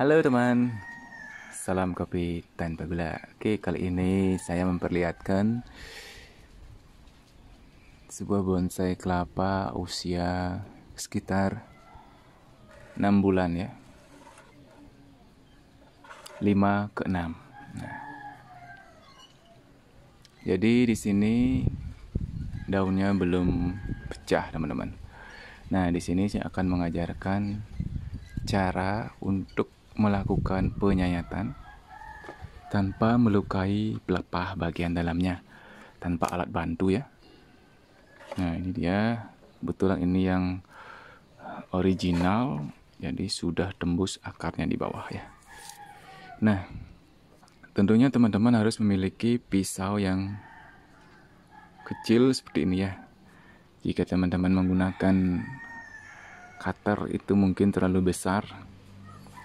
Halo teman, salam kopi tanpa gula. Oke, kali ini saya memperlihatkan sebuah bonsai kelapa usia sekitar 6 bulan ya. 5 ke 6. Nah, jadi di sini daunnya belum pecah, teman-teman. Nah, di sini saya akan mengajarkan cara untuk melakukan penyayatan tanpa melukai pelepah bagian dalamnya, tanpa alat bantu ya. Nah, ini dia, kebetulan ini yang original, jadi sudah tembus akarnya di bawah ya. Nah, tentunya teman-teman harus memiliki pisau yang kecil seperti ini ya. Jika teman-teman menggunakan cutter itu mungkin terlalu besar,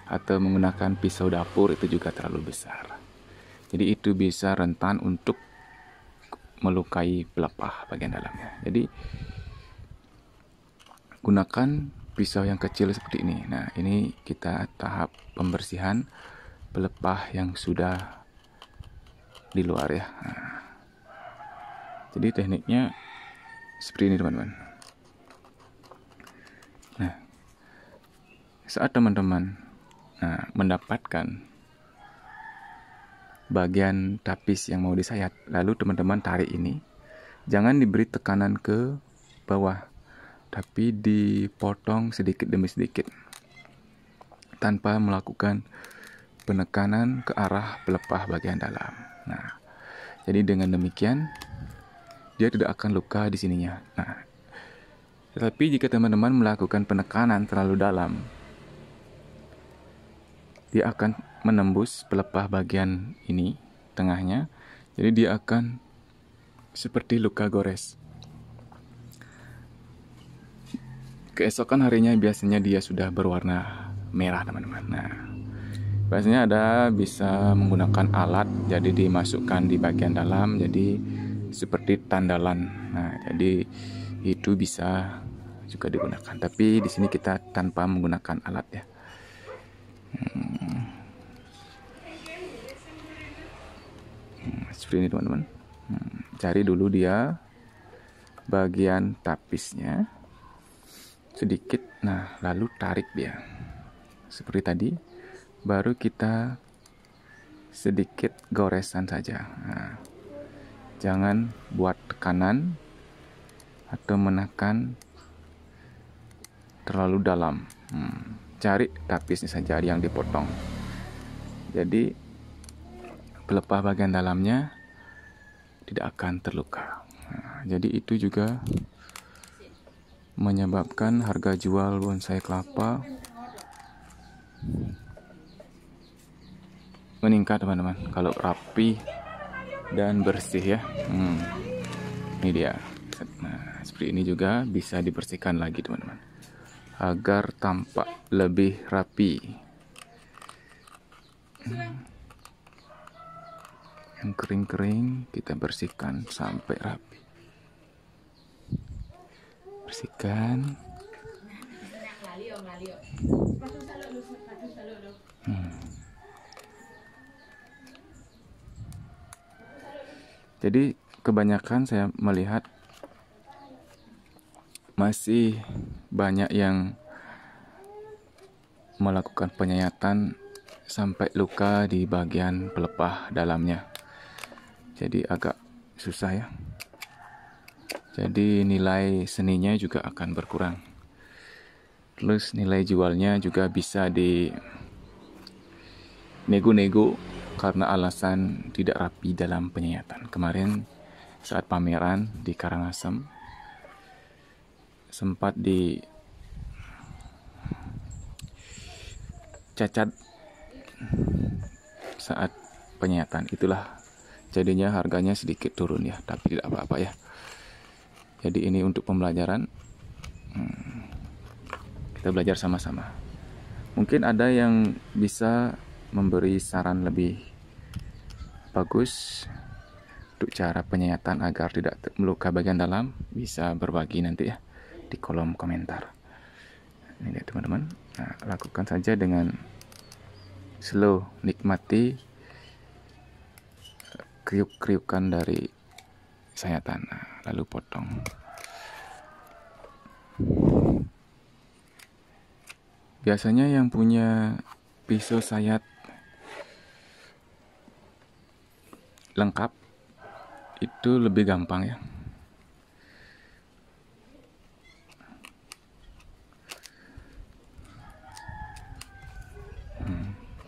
atau menggunakan pisau dapur itu juga terlalu besar. Jadi itu bisa rentan untuk melukai pelepah bagian dalamnya. Jadi gunakan pisau yang kecil seperti ini. Nah, ini kita tahap pembersihan pelepah yang sudah di luar ya. Nah, jadi tekniknya seperti ini teman-teman. Nah, saat teman-teman mendapatkan bagian tapis yang mau disayat, lalu teman-teman tarik ini, jangan diberi tekanan ke bawah, tapi dipotong sedikit demi sedikit tanpa melakukan penekanan ke arah pelepah bagian dalam. Nah, jadi dengan demikian dia tidak akan luka di sininya. Nah, tetapi jika teman-teman melakukan penekanan terlalu dalam, dia akan menembus pelepah bagian ini, tengahnya. Jadi dia akan seperti luka gores. Keesokan harinya biasanya dia sudah berwarna merah, teman-teman. Nah, biasanya ada bisa menggunakan alat, jadi dimasukkan di bagian dalam, jadi seperti tandalan. Nah, jadi itu bisa juga digunakan. Tapi di sini kita tanpa menggunakan alat ya. Seperti ini teman-teman. Cari dulu dia bagian tapisnya sedikit. Nah, lalu tarik dia seperti tadi. Baru kita sedikit goresan saja. Nah, jangan buat tekanan atau menekan terlalu dalam. Cari tapisnya saja yang dipotong. Jadi pelepah bagian dalamnya tidak akan terluka. Nah, jadi itu juga menyebabkan harga jual bonsai kelapa meningkat teman-teman, kalau rapi dan bersih ya. Ini dia. Nah, seperti ini juga bisa dibersihkan lagi teman-teman, agar tampak lebih rapi. Yang kering-kering kita bersihkan sampai rapi. Bersihkan. Jadi kebanyakan saya melihat masih banyak yang melakukan penyayatan sampai luka di bagian pelepah dalamnya. Jadi agak susah ya. Jadi nilai seninya juga akan berkurang. Terus nilai jualnya juga bisa di nego-nego karena alasan tidak rapi dalam penyayatan. Kemarin saat pameran di Karangasem sempat dicacat saat penyayatan. Itulah jadinya harganya sedikit turun ya, tapi tidak apa-apa ya. Jadi ini untuk pembelajaran, kita belajar sama-sama. Mungkin ada yang bisa memberi saran lebih bagus untuk cara penyayatan agar tidak meluka bagian dalam, bisa berbagi nanti ya di kolom komentar. Ini dia teman-teman. Nah, lakukan saja dengan slow, nikmati kriuk-kriukan dari sayatan. Lalu potong. Biasanya yang punya pisau sayat lengkap itu lebih gampang ya.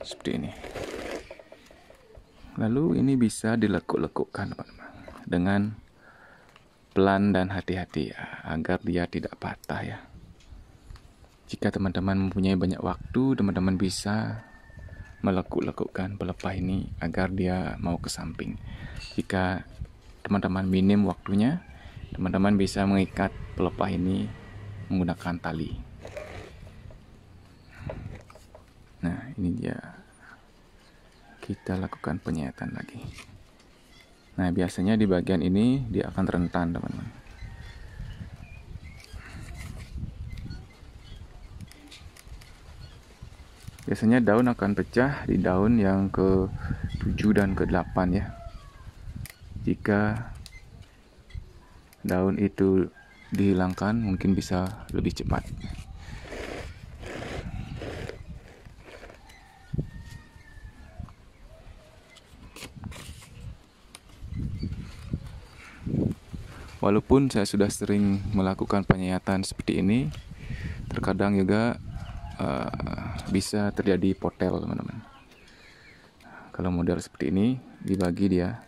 Seperti ini. Lalu ini bisa dilekuk-lekukkan teman-teman dengan pelan dan hati-hati ya, agar dia tidak patah ya. Jika teman-teman mempunyai banyak waktu, teman-teman bisa melekuk-lekukkan pelepah ini agar dia mau ke samping. Jika teman-teman minim waktunya, teman-teman bisa mengikat pelepah ini menggunakan tali. Nah, ini dia. Kita lakukan penyayatan lagi. Nah, biasanya di bagian ini dia akan rentan, teman-teman. Biasanya daun akan pecah di daun yang ke-7 dan ke-8 ya. Jika daun itu dihilangkan, mungkin bisa lebih cepat. Walaupun saya sudah sering melakukan penyayatan seperti ini, terkadang juga bisa terjadi potel, teman-teman. Kalau model seperti ini, dibagi dia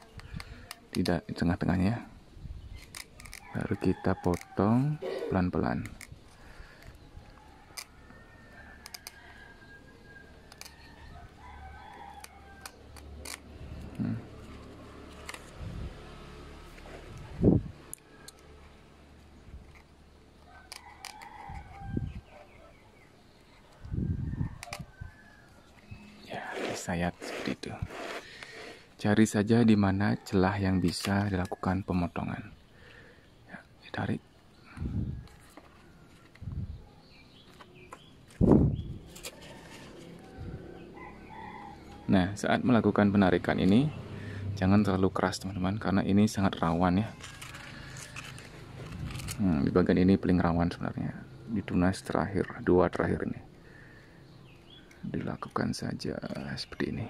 tidak di tengah-tengahnya. Baru kita potong pelan-pelan. Sayat seperti itu. Cari saja di mana celah yang bisa dilakukan pemotongan. Ya, ditarik. Nah, saat melakukan penarikan ini, jangan terlalu keras teman-teman, karena ini sangat rawan ya. Di bagian ini paling rawan sebenarnya. Di tunas terakhir, 2 terakhir ini. Dilakukan saja seperti ini.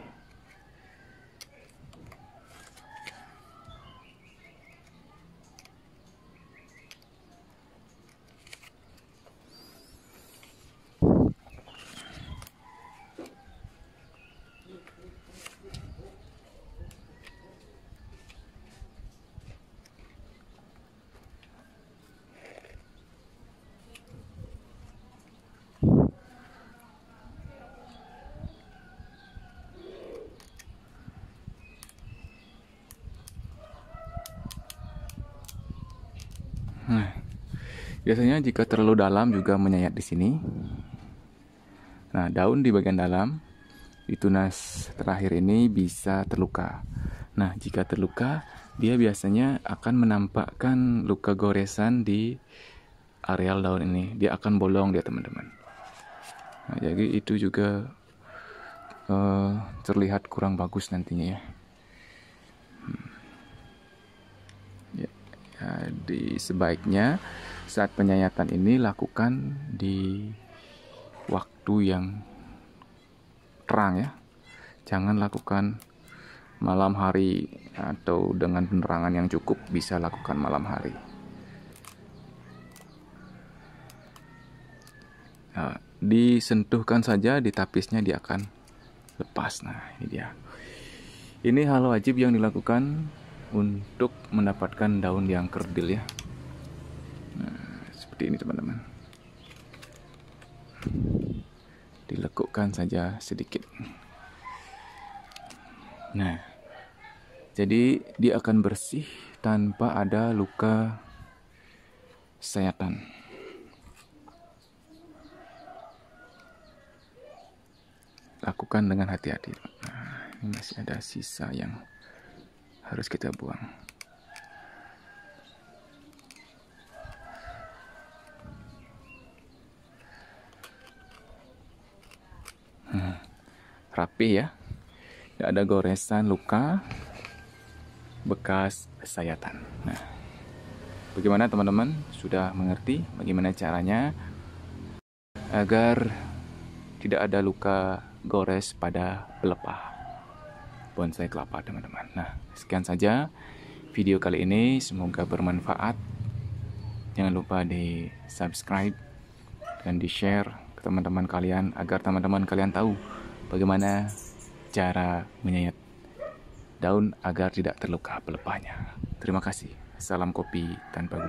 Nah, biasanya jika terlalu dalam juga menyayat di sini. Nah, daun di bagian dalam di tunas terakhir ini bisa terluka. Nah, jika terluka, dia biasanya akan menampakkan luka goresan di areal daun ini. Dia akan bolong dia, teman-teman. Nah, jadi itu juga terlihat kurang bagus nantinya ya. Jadi sebaiknya saat penyayatan ini lakukan di waktu yang terang ya. Jangan lakukan malam hari atau dengan penerangan yang cukup, bisa lakukan malam hari. Nah, disentuhkan saja di tapisnya dia akan lepas. Nah, ini dia. Ini hal wajib yang dilakukan untuk mendapatkan daun yang kerdil ya. Nah, seperti ini teman-teman. Dilekukkan saja sedikit. Nah, jadi dia akan bersih tanpa ada luka sayatan. Lakukan dengan hati-hati. Nah, ini masih ada sisa yang harus kita buang. rapi ya, tidak ada goresan, luka, bekas sayatan. Nah, bagaimana teman-teman? Sudah mengerti bagaimana caranya agar tidak ada luka gores pada pelepah bonsai kelapa, teman-teman. Nah, sekian saja video kali ini, semoga bermanfaat. Jangan lupa di subscribe dan di share ke teman-teman kalian agar teman-teman kalian tahu bagaimana cara menyayat daun agar tidak terluka pelepahnya. Terima kasih. Salam kopi tanpa gula.